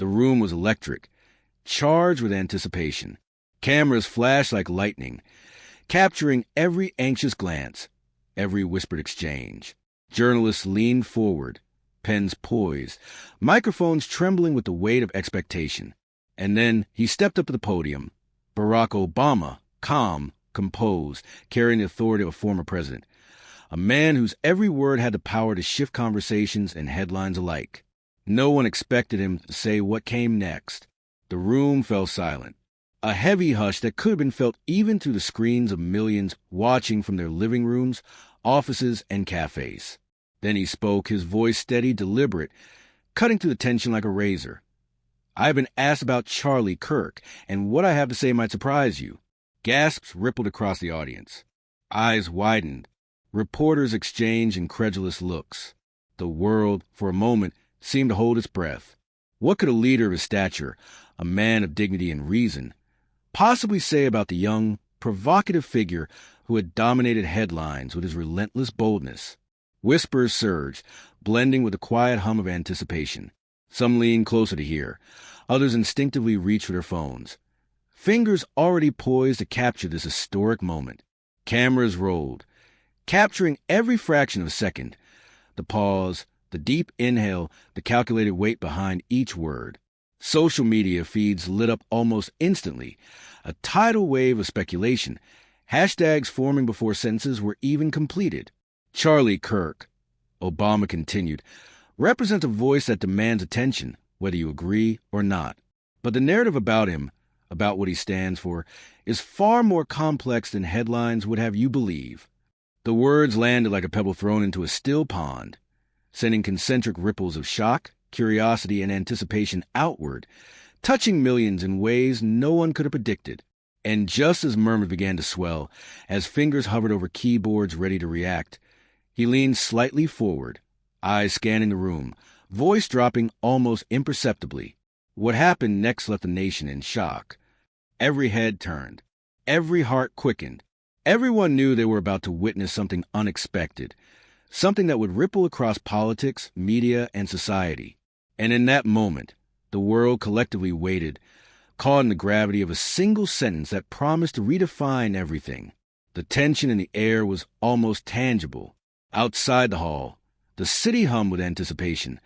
The room was electric, charged with anticipation. Cameras flashed like lightning, capturing every anxious glance, every whispered exchange. Journalists leaned forward, pens poised, microphones trembling with the weight of expectation. And then he stepped up to the podium. Barack Obama, calm, composed, carrying the authority of a former president. A man whose every word had the power to shift conversations and headlines alike. No one expected him to say what came next. The room fell silent. A heavy hush that could have been felt even through the screens of millions watching from their living rooms, offices, and cafes. Then he spoke, his voice steady, deliberate, cutting through the tension like a razor. I have been asked about Charlie Kirk, and what I have to say might surprise you. Gasps rippled across the audience. Eyes widened. Reporters exchanged incredulous looks. The world, for a moment, seemed to hold its breath. What could a leader of his stature, a man of dignity and reason, possibly say about the young, provocative figure who had dominated headlines with his relentless boldness? Whispers surged, blending with the quiet hum of anticipation. Some leaned closer to hear. Others instinctively reached for their phones. Fingers already poised to capture this historic moment. Cameras rolled, capturing every fraction of a second. The pause, the deep inhale, the calculated weight behind each word. Social media feeds lit up almost instantly. A tidal wave of speculation. Hashtags forming before sentences were even completed. Charlie Kirk, Obama continued, represents a voice that demands attention, whether you agree or not. But the narrative about him, about what he stands for, is far more complex than headlines would have you believe. The words landed like a pebble thrown into a still pond, sending concentric ripples of shock, curiosity, and anticipation outward, touching millions in ways no one could have predicted. And just as murmurs began to swell, as fingers hovered over keyboards ready to react, he leaned slightly forward, eyes scanning the room, voice dropping almost imperceptibly. What happened next left the nation in shock. Every head turned. Every heart quickened. Everyone knew they were about to witness something unexpected, something that would ripple across politics, media, and society. And in that moment, the world collectively waited, caught in the gravity of a single sentence that promised to redefine everything. The tension in the air was almost tangible. Outside the hall, the city hummed with anticipation,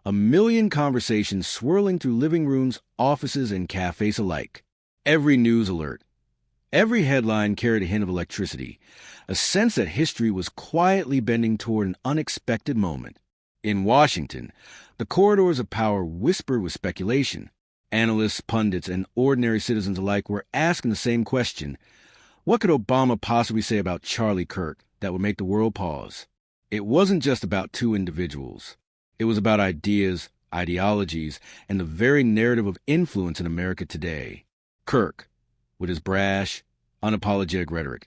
a million conversations swirling through living rooms, offices, and cafes alike. Every news alert, every headline carried a hint of electricity, a sense that history was quietly bending toward an unexpected moment. In Washington, the corridors of power whispered with speculation. Analysts, pundits, and ordinary citizens alike were asking the same question. What could Obama possibly say about Charlie Kirk that would make the world pause? It wasn't just about two individuals. It was about ideas, ideologies, and the very narrative of influence in America today. Kirk, with his brash, unapologetic rhetoric,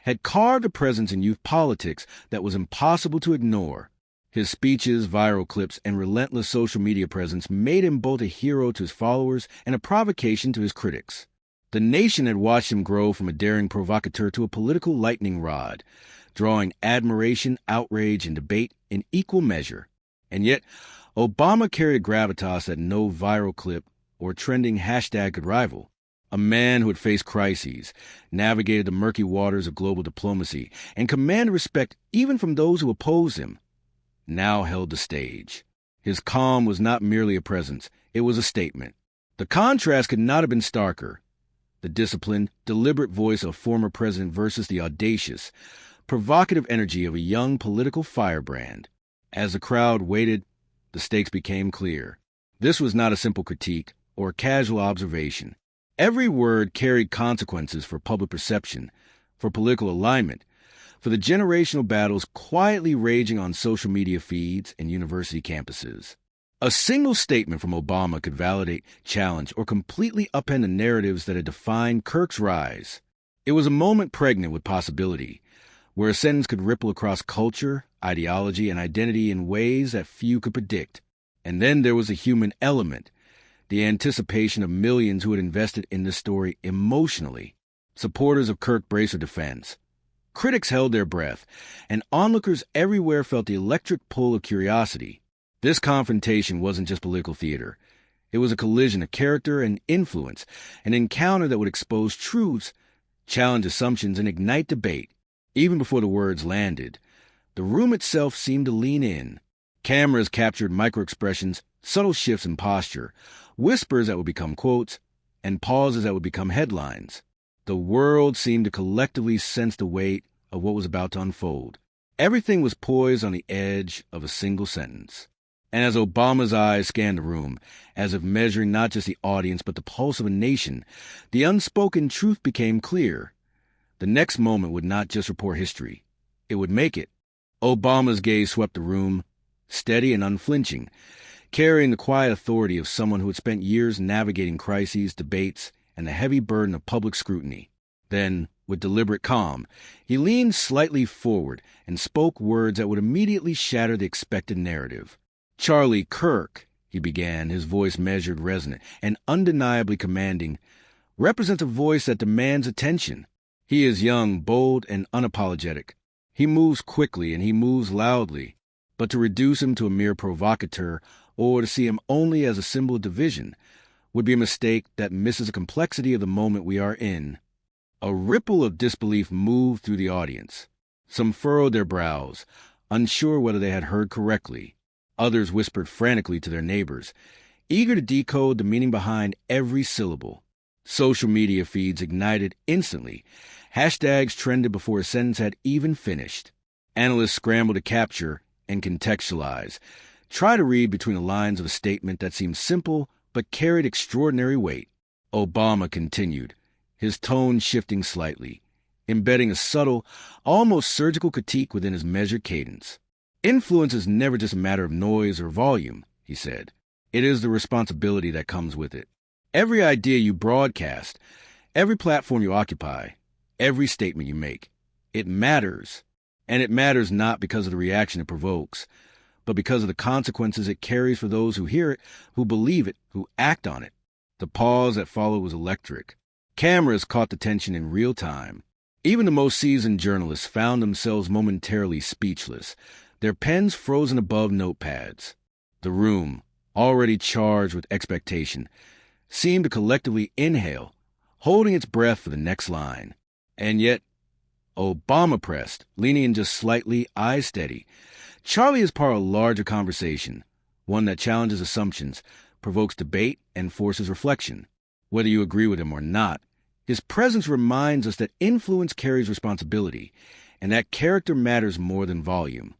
had carved a presence in youth politics that was impossible to ignore. His speeches, viral clips, and relentless social media presence made him both a hero to his followers and a provocation to his critics. The nation had watched him grow from a daring provocateur to a political lightning rod, drawing admiration, outrage, and debate in equal measure. And yet, Obama carried gravitas that no viral clip or trending hashtag could rival. A man who had faced crises, navigated the murky waters of global diplomacy, and commanded respect even from those who opposed him, now held the stage. His calm was not merely a presence, it was a statement. The contrast could not have been starker. The disciplined, deliberate voice of a former president versus the audacious, provocative energy of a young political firebrand. As the crowd waited, the stakes became clear. This was not a simple critique or a casual observation. Every word carried consequences for public perception, for political alignment, for the generational battles quietly raging on social media feeds and university campuses. A single statement from Obama could validate, challenge, or completely upend the narratives that had defined Kirk's rise. It was a moment pregnant with possibility, where a sentence could ripple across culture, ideology, and identity in ways that few could predict. And then there was a human element, the anticipation of millions who had invested in this story emotionally. Supporters of Kirk braced for defense. Critics held their breath, and onlookers everywhere felt the electric pull of curiosity. This confrontation wasn't just political theater. It was a collision of character and influence, an encounter that would expose truths, challenge assumptions, and ignite debate. Even before the words landed, the room itself seemed to lean in. Cameras captured microexpressions, subtle shifts in posture, whispers that would become quotes, and pauses that would become headlines. The world seemed to collectively sense the weight of what was about to unfold. Everything was poised on the edge of a single sentence. And as Obama's eyes scanned the room, as if measuring not just the audience but the pulse of a nation, the unspoken truth became clear. The next moment would not just report history. It would make it. Obama's gaze swept the room, steady and unflinching, carrying the quiet authority of someone who had spent years navigating crises, debates, and the heavy burden of public scrutiny. Then, with deliberate calm, he leaned slightly forward and spoke words that would immediately shatter the expected narrative. "Charlie Kirk," he began, his voice measured, resonant, and undeniably commanding, represents a voice that demands attention. He is young, bold, and unapologetic. He moves quickly and he moves loudly. But to reduce him to a mere provocateur or to see him only as a symbol of division would be a mistake that misses the complexity of the moment we are in. A ripple of disbelief moved through the audience. Some furrowed their brows, unsure whether they had heard correctly. Others whispered frantically to their neighbors, eager to decode the meaning behind every syllable. Social media feeds ignited instantly. Hashtags trended before a sentence had even finished. Analysts scrambled to capture and contextualize, try to read between the lines of a statement that seemed simple but carried extraordinary weight. Obama continued, his tone shifting slightly, embedding a subtle, almost surgical critique within his measured cadence. "Influence is never just a matter of noise or volume," he said. "It is the responsibility that comes with it. Every idea you broadcast, every platform you occupy, every statement you make, it matters. And it matters not because of the reaction it provokes, but because of the consequences it carries for those who hear it, who believe it, who act on it." The pause that followed was electric. Cameras caught the tension in real time. Even the most seasoned journalists found themselves momentarily speechless, their pens frozen above notepads. The room, already charged with expectation, seemed to collectively inhale, holding its breath for the next line. And yet, Obama pressed, leaning in just slightly, eyes steady. "Charlie is part of a larger conversation, one that challenges assumptions, provokes debate, and forces reflection. Whether you agree with him or not, his presence reminds us that influence carries responsibility, and that character matters more than volume."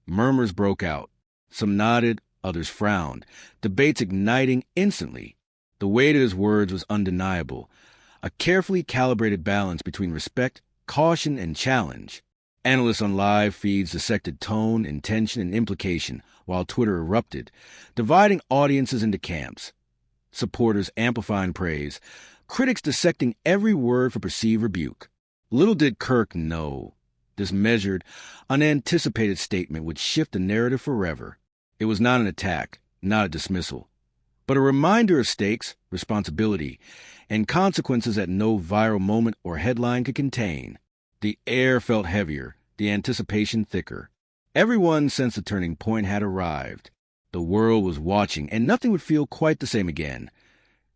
Murmurs broke out. Some nodded, others frowned, debates igniting instantly. The weight of his words was undeniable, a carefully calibrated balance between respect, caution, and challenge. Analysts on live feeds dissected tone, intention, and implication, while Twitter erupted, dividing audiences into camps. Supporters amplifying praise, critics dissecting every word for perceived rebuke. Little did Kirk know, this measured, unanticipated statement would shift the narrative forever. It was not an attack, not a dismissal, but a reminder of stakes, responsibility, and consequences that no viral moment or headline could contain. The air felt heavier, the anticipation thicker. Everyone sensed the turning point had arrived. The world was watching, and nothing would feel quite the same again.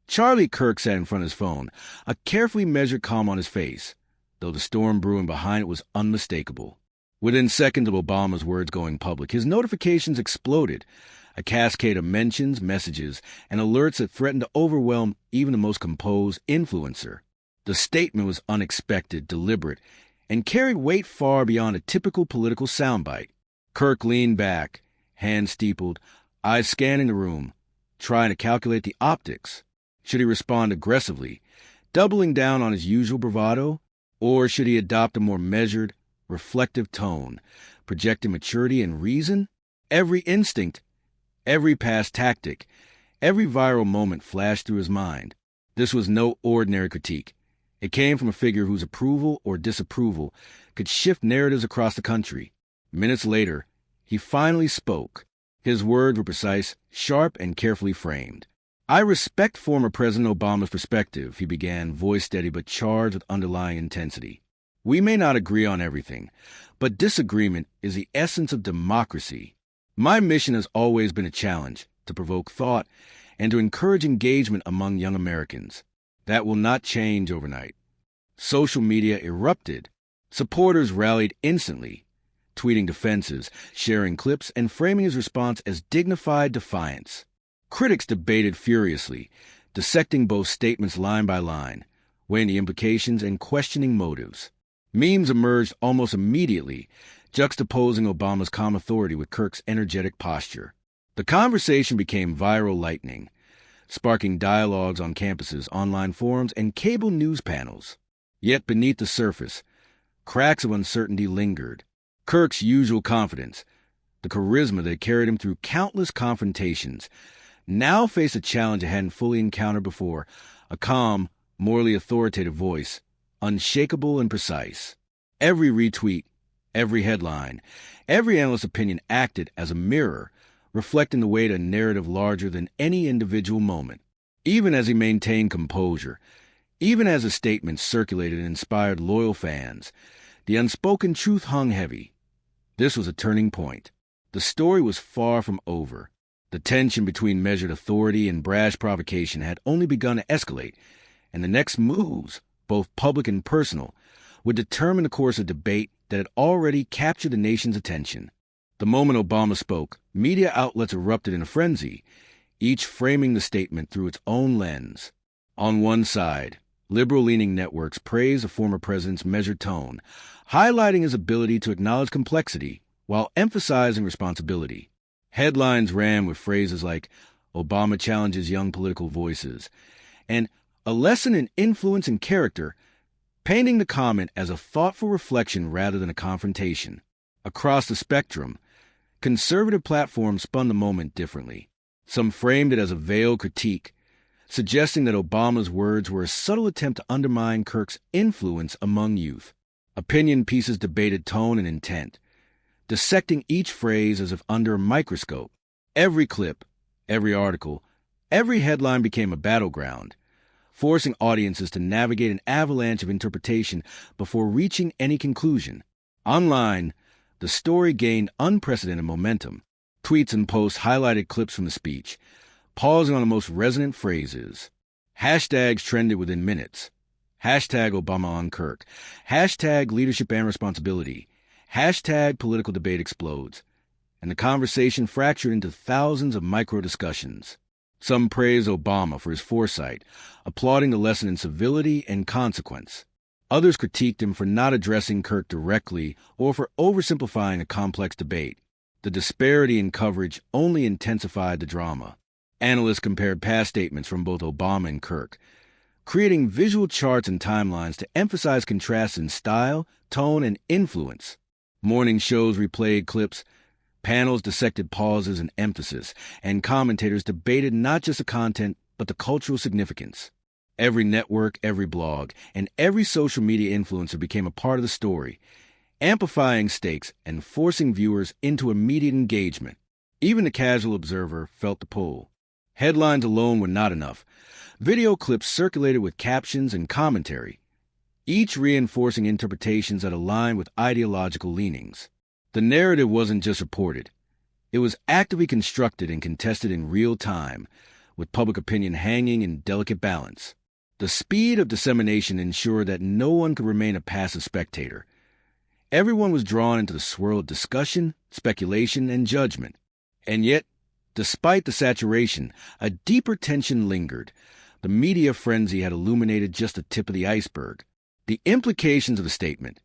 Charlie Kirk sat in front of his phone, a carefully measured calm on his face, though the storm brewing behind it was unmistakable. Within seconds of Obama's words going public, his notifications exploded, a cascade of mentions, messages, and alerts that threatened to overwhelm even the most composed influencer. The statement was unexpected, deliberate, and carried weight far beyond a typical political soundbite. Kirk leaned back, hands steepled, eyes scanning the room, trying to calculate the optics. Should he respond aggressively, doubling down on his usual bravado, or should he adopt a more measured, reflective tone, projecting maturity and reason? Every instinct, every past tactic, every viral moment flashed through his mind. This was no ordinary critique. It came from a figure whose approval or disapproval could shift narratives across the country. Minutes later, he finally spoke. His words were precise, sharp, and carefully framed. "I respect former President Obama's perspective," he began, voice steady but charged with underlying intensity. "We may not agree on everything, but disagreement is the essence of democracy. My mission has always been a challenge, to provoke thought, and to encourage engagement among young Americans. That will not change overnight. Social media erupted. Supporters rallied instantly, tweeting defenses, sharing clips, and framing his response as dignified defiance. Critics debated furiously, dissecting both statements line by line, weighing the implications and questioning motives. Memes emerged almost immediately, juxtaposing Obama's calm authority with Kirk's energetic posture. The conversation became viral lightning, sparking dialogues on campuses, online forums, and cable news panels. Yet beneath the surface, cracks of uncertainty lingered. Kirk's usual confidence, the charisma that carried him through countless confrontations, now faced a challenge he hadn't fully encountered before: a calm, morally authoritative voice, unshakable and precise. Every retweet, every headline, every analyst's opinion acted as a mirror, reflecting the weight of a narrative larger than any individual moment. Even as he maintained composure, even as his statements circulated and inspired loyal fans, the unspoken truth hung heavy. This was a turning point. The story was far from over. The tension between measured authority and brash provocation had only begun to escalate, and the next moves, both public and personal, would determine the course of debate that had already captured the nation's attention. The moment Obama spoke, media outlets erupted in a frenzy, each framing the statement through its own lens. On one side, liberal-leaning networks praised the former president's measured tone, highlighting his ability to acknowledge complexity while emphasizing responsibility. Headlines ran with phrases like, "Obama challenges young political voices," and "a lesson in influence and character," painting the comment as a thoughtful reflection rather than a confrontation. Across the spectrum, conservative platforms spun the moment differently. Some framed it as a veiled critique, suggesting that Obama's words were a subtle attempt to undermine Kirk's influence among youth. Opinion pieces debated tone and intent, dissecting each phrase as if under a microscope. Every clip, every article, every headline became a battleground, forcing audiences to navigate an avalanche of interpretation before reaching any conclusion. Online, the story gained unprecedented momentum. Tweets and posts highlighted clips from the speech, pausing on the most resonant phrases. Hashtags trended within minutes. Hashtag Obama on Kirk. Hashtag leadership and responsibility. Hashtag political debate explodes. And the conversation fractured into thousands of micro-discussions. Some praised Obama for his foresight, applauding the lesson in civility and consequence. Others critiqued him for not addressing Kirk directly or for oversimplifying a complex debate. The disparity in coverage only intensified the drama. Analysts compared past statements from both Obama and Kirk, creating visual charts and timelines to emphasize contrasts in style, tone, and influence. Morning shows replayed clips, panels dissected pauses and emphasis, and commentators debated not just the content, but the cultural significance. Every network, every blog, and every social media influencer became a part of the story, amplifying stakes and forcing viewers into immediate engagement. Even the casual observer felt the pull. Headlines alone were not enough. Video clips circulated with captions and commentary, each reinforcing interpretations that aligned with ideological leanings. The narrative wasn't just reported. It was actively constructed and contested in real time, with public opinion hanging in delicate balance. The speed of dissemination ensured that no one could remain a passive spectator. Everyone was drawn into the swirl of discussion, speculation, and judgment. And yet, despite the saturation, a deeper tension lingered. The media frenzy had illuminated just the tip of the iceberg. The implications of the statement,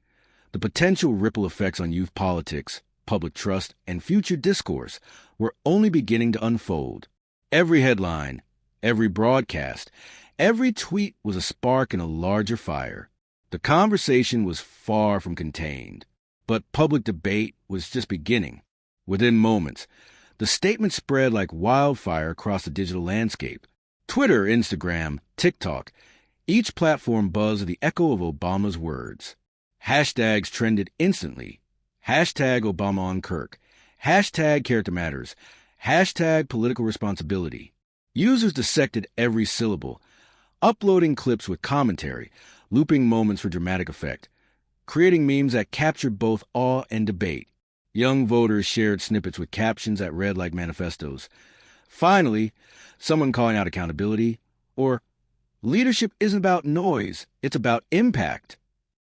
the potential ripple effects on youth politics, public trust, and future discourse were only beginning to unfold. Every headline, every broadcast, every tweet was a spark in a larger fire. The conversation was far from contained, but public debate was just beginning. Within moments, the statement spread like wildfire across the digital landscape. Twitter, Instagram, TikTok, each platform buzzed with the echo of Obama's words. Hashtags trended instantly. Hashtag Obama on Kirk. Hashtag character matters. Hashtag political responsibility. Users dissected every syllable, uploading clips with commentary, looping moments for dramatic effect, creating memes that captured both awe and debate. Young voters shared snippets with captions that read like manifestos, Finally, someone calling out accountability, or leadership isn't about noise, it's about impact.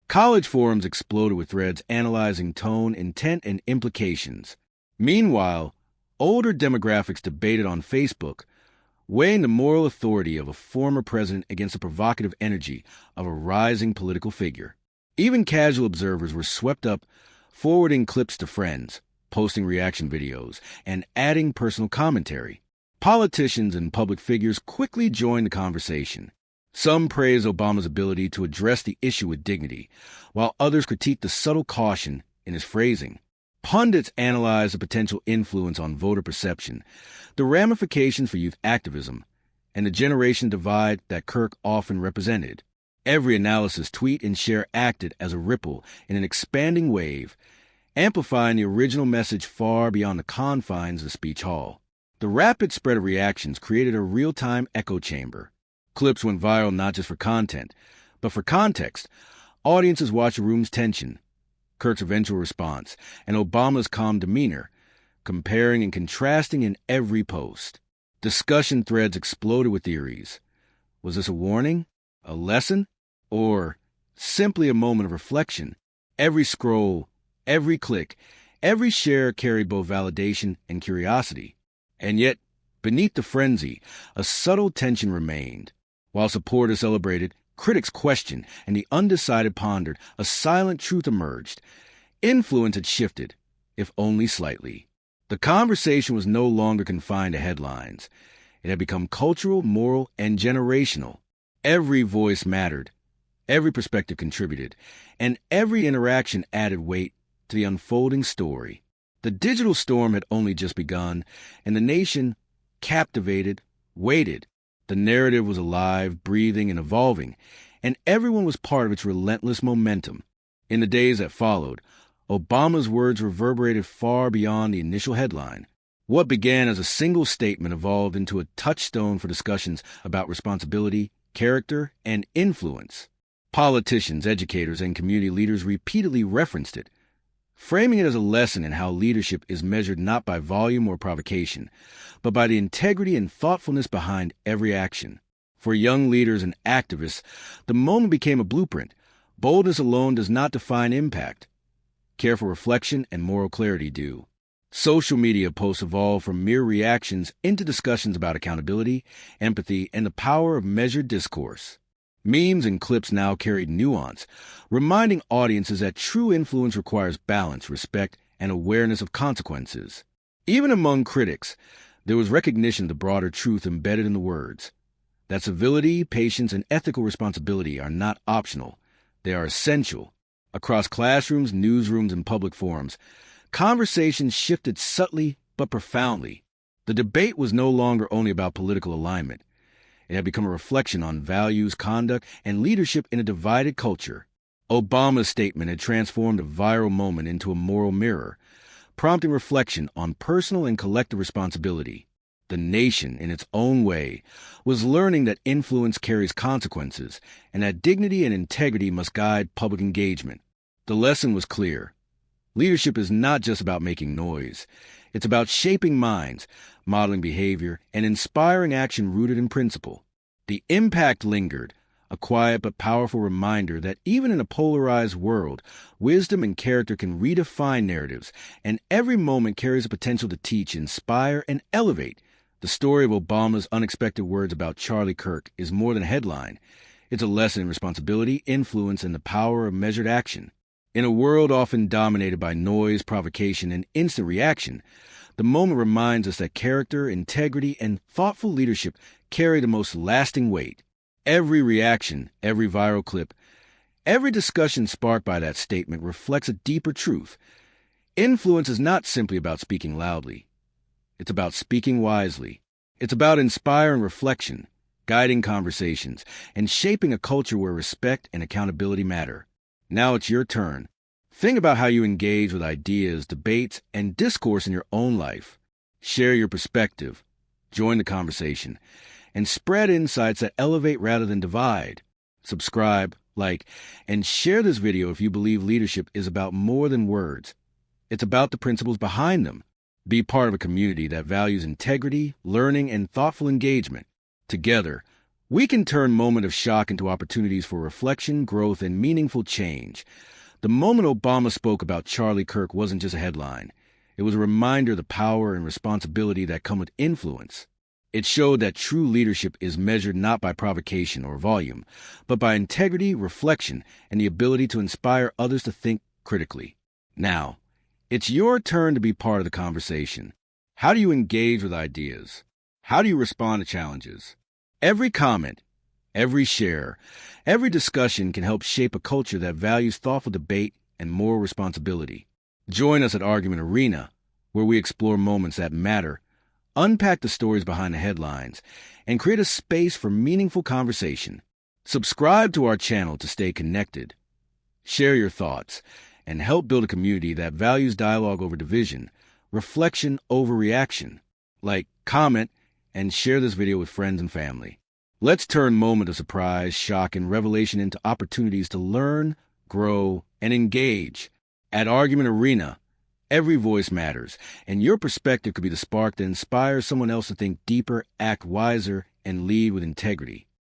College forums exploded with threads analyzing tone, intent, and implications. Meanwhile, older demographics debated on Facebook, weighing the moral authority of a former president against the provocative energy of a rising political figure. Even casual observers were swept up, forwarding clips to friends, posting reaction videos, and adding personal commentary. Politicians and public figures quickly joined the conversation. Some praised Obama's ability to address the issue with dignity, while others critiqued the subtle caution in his phrasing. Pundits analyzed the potential influence on voter perception, the ramifications for youth activism, and the generation divide that Kirk often represented. Every analysis, tweet, and share acted as a ripple in an expanding wave, amplifying the original message far beyond the confines of the speech hall. The rapid spread of reactions created a real-time echo chamber. Clips went viral not just for content, but for context. Audiences watched the room's tension, Kirk's eventual response, and Obama's calm demeanor, comparing and contrasting in every post. Discussion threads exploded with theories. Was this a warning? A lesson? Or simply a moment of reflection? Every scroll, every click, every share carried both validation and curiosity. And yet, beneath the frenzy, a subtle tension remained. While supporters celebrated, critics questioned, and the undecided pondered, a silent truth emerged. Influence had shifted, if only slightly. The conversation was no longer confined to headlines. It had become cultural, moral, and generational. Every voice mattered, every perspective contributed, and every interaction added weight to the unfolding story. The digital storm had only just begun, and the nation, captivated, waited. The narrative was alive, breathing, and evolving, and everyone was part of its relentless momentum. In the days that followed, Obama's words reverberated far beyond the initial headline. What began as a single statement evolved into a touchstone for discussions about responsibility, character, and influence. Politicians, educators, and community leaders repeatedly referenced it, framing it as a lesson in how leadership is measured not by volume or provocation, but by the integrity and thoughtfulness behind every action. For young leaders and activists, the moment became a blueprint. Boldness alone does not define impact. Careful reflection and moral clarity do. Social media posts evolved from mere reactions into discussions about accountability, empathy, and the power of measured discourse. Memes and clips now carried nuance, reminding audiences that true influence requires balance, respect, and awareness of consequences. Even among critics, there was recognition of the broader truth embedded in the words, that civility, patience, and ethical responsibility are not optional. They are essential. Across classrooms, newsrooms, and public forums, conversations shifted subtly but profoundly. The debate was no longer only about political alignment. It had become a reflection on values, conduct, and leadership in a divided culture. Obama's statement had transformed a viral moment into a moral mirror, prompting reflection on personal and collective responsibility. The nation, in its own way, was learning that influence carries consequences and that dignity and integrity must guide public engagement. The lesson was clear. Leadership is not just about making noise. It's about shaping minds, modeling behavior, and inspiring action rooted in principle. The impact lingered, a quiet but powerful reminder that even in a polarized world, wisdom and character can redefine narratives, and every moment carries the potential to teach, inspire, and elevate. The story of Obama's unexpected words about Charlie Kirk is more than a headline. It's a lesson in responsibility, influence, and the power of measured action. In a world often dominated by noise, provocation, and instant reaction, the moment reminds us that character, integrity, and thoughtful leadership carry the most lasting weight. Every reaction, every viral clip, every discussion sparked by that statement reflects a deeper truth. Influence is not simply about speaking loudly. It's about speaking wisely. It's about inspiring reflection, guiding conversations, and shaping a culture where respect and accountability matter. Now it's your turn. Think about how you engage with ideas, debates, and discourse in your own life. Share your perspective, join the conversation, and spread insights that elevate rather than divide. Subscribe, like, and share this video if you believe leadership is about more than words. It's about the principles behind them. Be part of a community that values integrity, learning, and thoughtful engagement. Together, we can turn moments of shock into opportunities for reflection, growth, and meaningful change. The moment Obama spoke about Charlie Kirk wasn't just a headline. It was a reminder of the power and responsibility that come with influence. It showed that true leadership is measured not by provocation or volume, but by integrity, reflection, and the ability to inspire others to think critically. Now, it's your turn to be part of the conversation. How do you engage with ideas? How do you respond to challenges? Every comment, every share, every discussion can help shape a culture that values thoughtful debate and moral responsibility. Join us at Argument Arena, where we explore moments that matter, unpack the stories behind the headlines, and create a space for meaningful conversation. Subscribe to our channel to stay connected. Share your thoughts, and help build a community that values dialogue over division, reflection over reaction. Like, comment, and share this video with friends and family. Let's turn moments of surprise, shock, and revelation into opportunities to learn, grow, and engage. At Argument Arena, every voice matters, and your perspective could be the spark that inspires someone else to think deeper, act wiser, and lead with integrity.